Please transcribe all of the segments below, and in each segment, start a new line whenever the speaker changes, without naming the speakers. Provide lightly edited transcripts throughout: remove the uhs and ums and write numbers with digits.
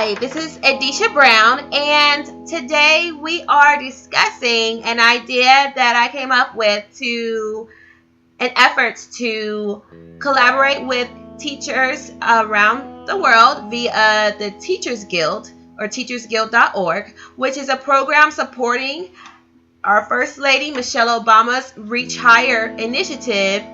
Hi, this is Adisha Brown, and today we are discussing an idea that I came up with in efforts to collaborate with teachers around the world via the Teachers Guild or teachersguild.org, which is a program supporting our First Lady Michelle Obama's Reach Higher initiative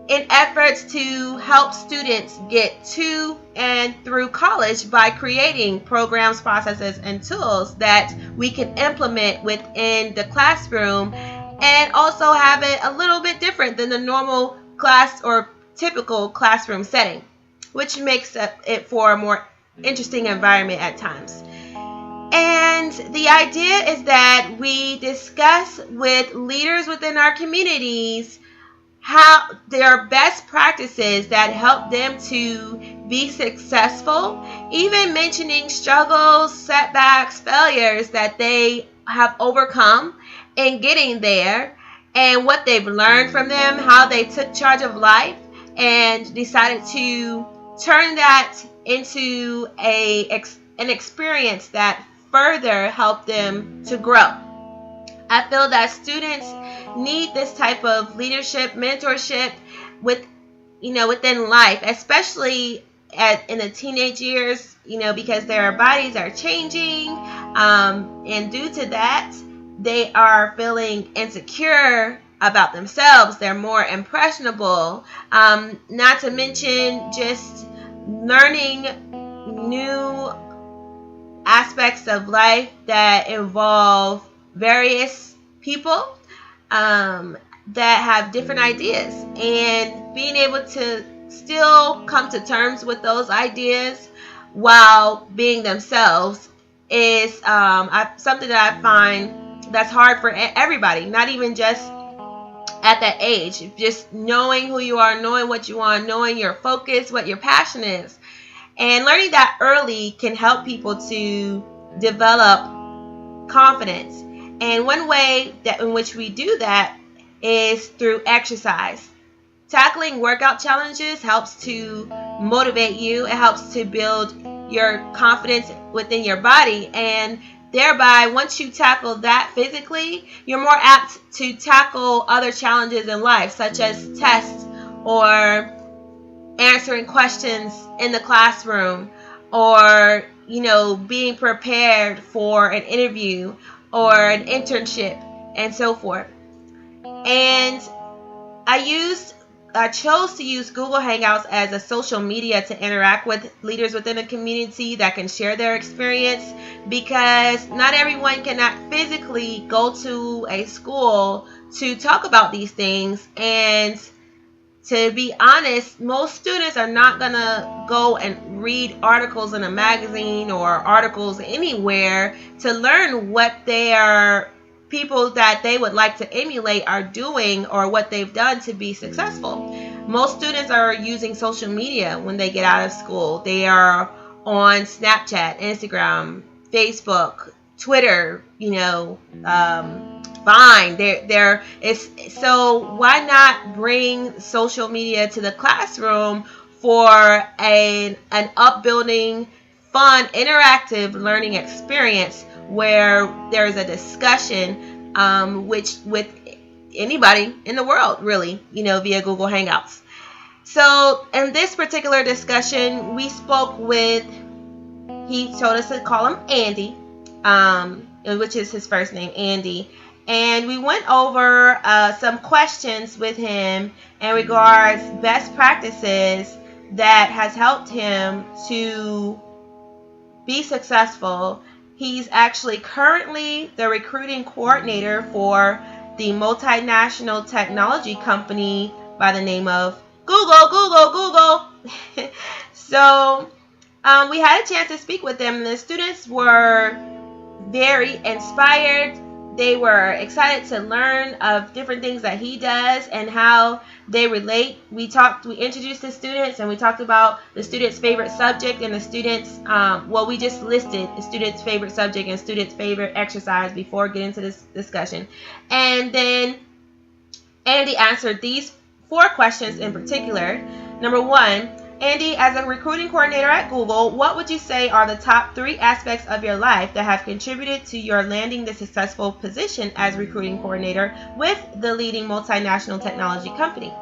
in efforts to help students get to and through college by creating programs, processes, and tools that we can implement within the classroom and also have it a little bit different than the normal class or typical classroom setting, which makes it for a more interesting environment at times. And the idea is that we discuss with leaders within our communities how their best practices that help them to be successful, even mentioning struggles, setbacks, failures that they have overcome in getting there, and what they've learned from them, how they took charge of life and decided to turn that into an experience that further helped them to grow. I feel that students need this type of leadership, mentorship within life, especially in the teenage years, because their bodies are changing, and due to that, they are feeling insecure about themselves. They're more impressionable, not to mention just learning new aspects of life that involve various people that have different ideas, and being able to still come to terms with those ideas while being themselves is something that I find that's hard for everybody, not even just at that age. Just knowing who you are, knowing what you want, knowing your focus, what your passion is, and learning that early can help people to develop confidence. And one way in which we do that is through exercise. Tackling workout challenges helps to motivate you. It helps to build your confidence within your body. And thereby, once you tackle that physically, you're more apt to tackle other challenges in life, such as tests or answering questions in the classroom, or being prepared for an interview or an internship and so forth. And I chose to use Google Hangouts as a social media to interact with leaders within the community that can share their experience, because not everyone cannot physically go to a school to talk about these things. And to be honest, most students are not going to go and read articles in a magazine or articles anywhere to learn what their people that they would like to emulate are doing or what they've done to be successful. Most students are using social media when they get out of school. They are on Snapchat, Instagram, Facebook, Twitter, Fine. So why not bring social media to the classroom for an upbuilding, fun, interactive learning experience where there's a discussion with anybody in the world, really, via Google Hangouts. So in this particular discussion, we spoke with, he told us to call him Andy, which is his first name, Andy. And we went over some questions with him in regards best practices that has helped him to be successful. He's actually currently the recruiting coordinator for the multinational technology company by the name of Google. So we had a chance to speak with them, and the students were very inspired. They were excited to learn of different things that he does and how they relate. We introduced the students, and we talked about the student's favorite subject and the students, we just listed the student's favorite subject and student's favorite exercise before getting to this discussion. And then Andy answered these 4 questions in particular. Number 1, Andy, as a recruiting coordinator at Google, what would you say are the top 3 aspects of your life that have contributed to your landing the successful position as recruiting coordinator with the leading multinational technology company?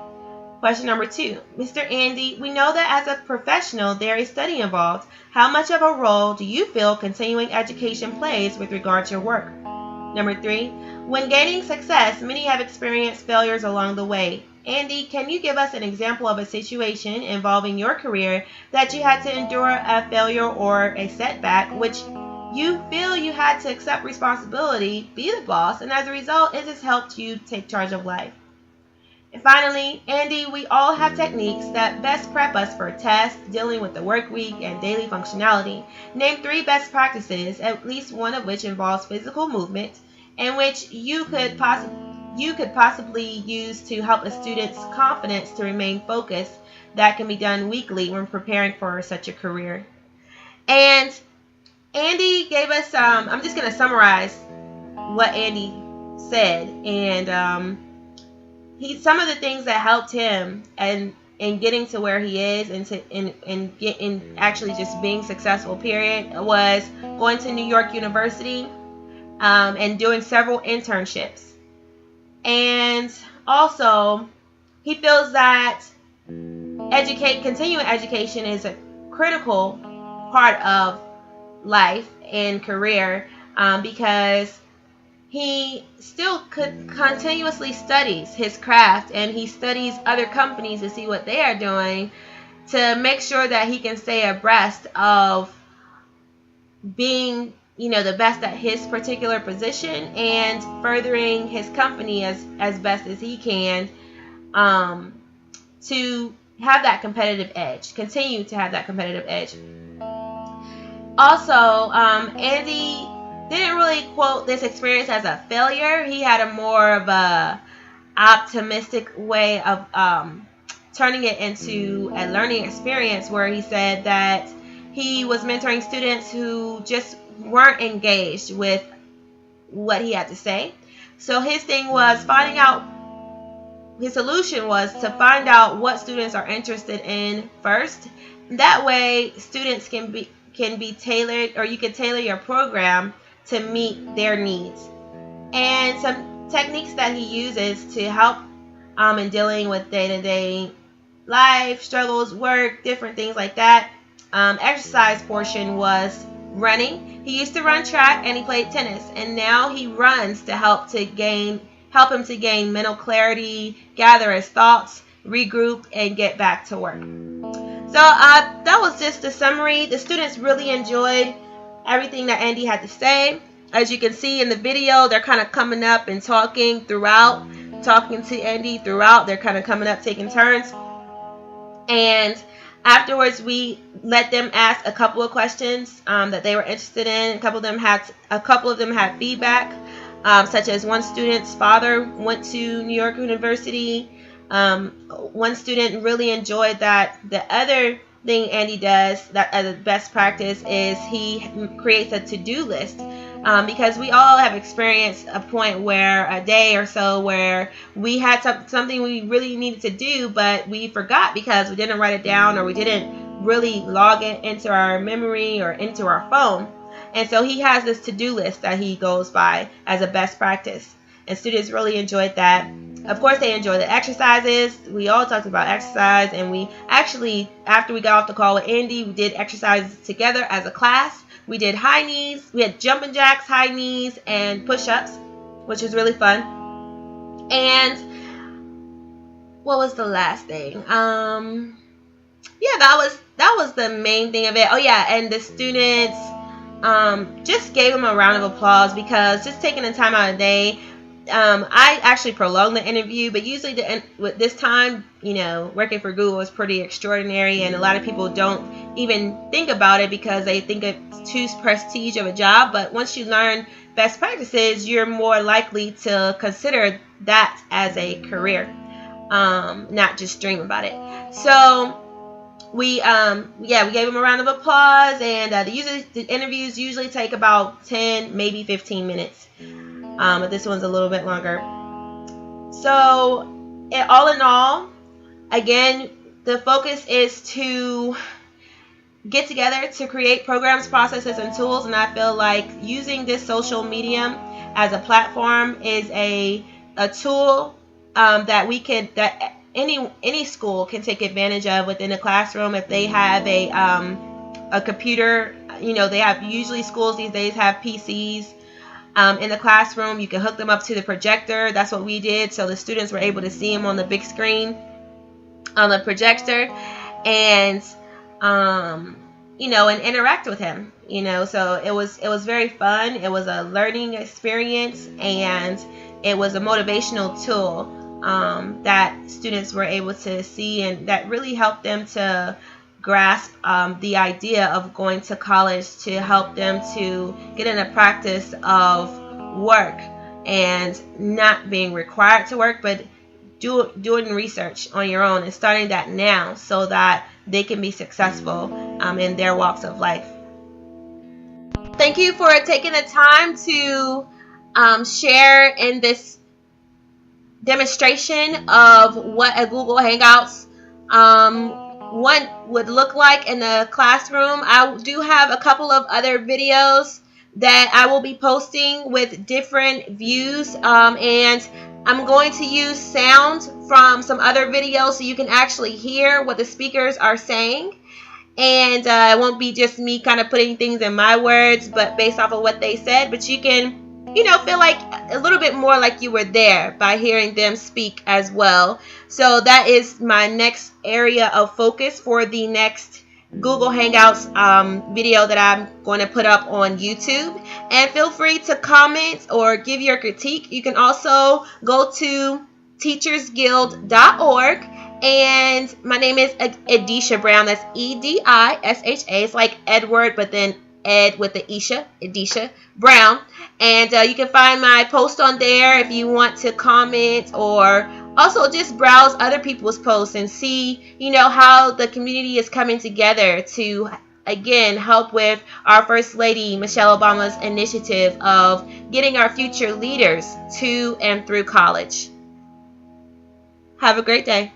Question number 2. Mr. Andy, we know that as a professional there is study involved. How much of a role do you feel continuing education plays with regard to your work? Number 3. When gaining success, many have experienced failures along the way. Andy, can you give us an example of a situation involving your career that you had to endure a failure or a setback, which you feel you had to accept responsibility, be the boss, and as a result, it has helped you take charge of life? And finally, Andy, we all have techniques that best prep us for tests, dealing with the work week, and daily functionality. Name 3 best practices, at least one of which involves physical movement, and which you could possibly use to help a student's confidence to remain focused that can be done weekly when preparing for such a career. And Andy gave us, I'm just going to summarize what Andy said, and some of the things that helped him and in getting to where he is and actually just being successful, period, was going to New York University and doing several internships. And also, he feels that continuing education is a critical part of life and career because he still continuously studies his craft, and he studies other companies to see what they are doing to make sure that he can stay abreast of being the best at his particular position and furthering his company as best as he can to have that competitive edge, continue to have that competitive edge. Also, Andy didn't really quote this experience as a failure. He had a more of a optimistic way of turning it into a learning experience, where he said that he was mentoring students who just weren't engaged with what he had to say. So his thing was his solution was to find out what students are interested in first. That way students can be tailored, or you can tailor your program to meet their needs. And some techniques that he uses to help in dealing with day-to-day life, struggles, work, different things like that. Exercise portion was running. He used to run track and he played tennis, and now he runs to help him to gain mental clarity, gather his thoughts, regroup, and get back to work. So that was just the summary. The students really enjoyed everything that Andy had to say. As you can see in the video, they're kind of coming up and talking to Andy throughout. They're kind of coming up, taking turns. And afterwards, we let them ask a couple of questions that they were interested in. A couple of them had feedback, such as one student's father went to New York University. One student really enjoyed that. The other thing Andy does that as a best practice is he creates a to-do list. Because we all have experienced a point where a day or so where we had something we really needed to do, but we forgot because we didn't write it down, or we didn't really log it into our memory or into our phone. And so he has this to-do list that he goes by as a best practice. And students really enjoyed that. Of course, they enjoyed the exercises. We all talked about exercise, and we actually, after we got off the call with Andy, we did exercises together as a class. We did high knees, we had jumping jacks, high knees, and push-ups, which was really fun. And what was the last thing? That was the main thing of it. Oh yeah, and the students just gave him a round of applause because just taking the time out of the day. I actually prolonged the interview, but usually this time, working for Google is pretty extraordinary, and a lot of people don't even think about it because they think it's too prestige of a job. But once you learn best practices, you're more likely to consider that as a career, not just dream about it. So we gave him a round of applause, and the interviews usually take about 10, maybe 15 minutes. But this one's a little bit longer. So, all in all, again, the focus is to get together to create programs, processes, and tools. And I feel like using this social medium as a platform is a tool that any school can take advantage of within the classroom if they have a computer. They have, usually schools these days have PCs in the classroom. You can hook them up to the projector. That's what we did, so the students were able to see them on the big screen on the projector, and and interact with him. So it was very fun. It was a learning experience, and it was a motivational tool that students were able to see, and that really helped them to grasp the idea of going to college, to help them to get in a practice of work and not being required to work, but doing research on your own and starting that now so that they can be successful in their walks of life. Thank you for taking the time to share in this demonstration of what a Google Hangouts one would look like in the classroom. I do have a couple of other videos that I will be posting with different views, and I'm going to use sound from some other videos so you can actually hear what the speakers are saying. And it won't be just me kind of putting things in my words, but based off of what they said. But you can, feel like a little bit more like you were there by hearing them speak as well. So that is my next area of focus for the next Google Hangouts video that I'm going to put up on YouTube. And feel free to comment or give your critique. You can also go to teachersguild.org. And my name is Edisha Brown. That's Edisha. It's like Edward, but then Ed with the Isha. Edisha Brown. And you can find my post on there if you want to comment, or also just browse other people's posts and see, how the community is coming together to, again, help with our First Lady Michelle Obama's initiative of getting our future leaders to and through college. Have a great day.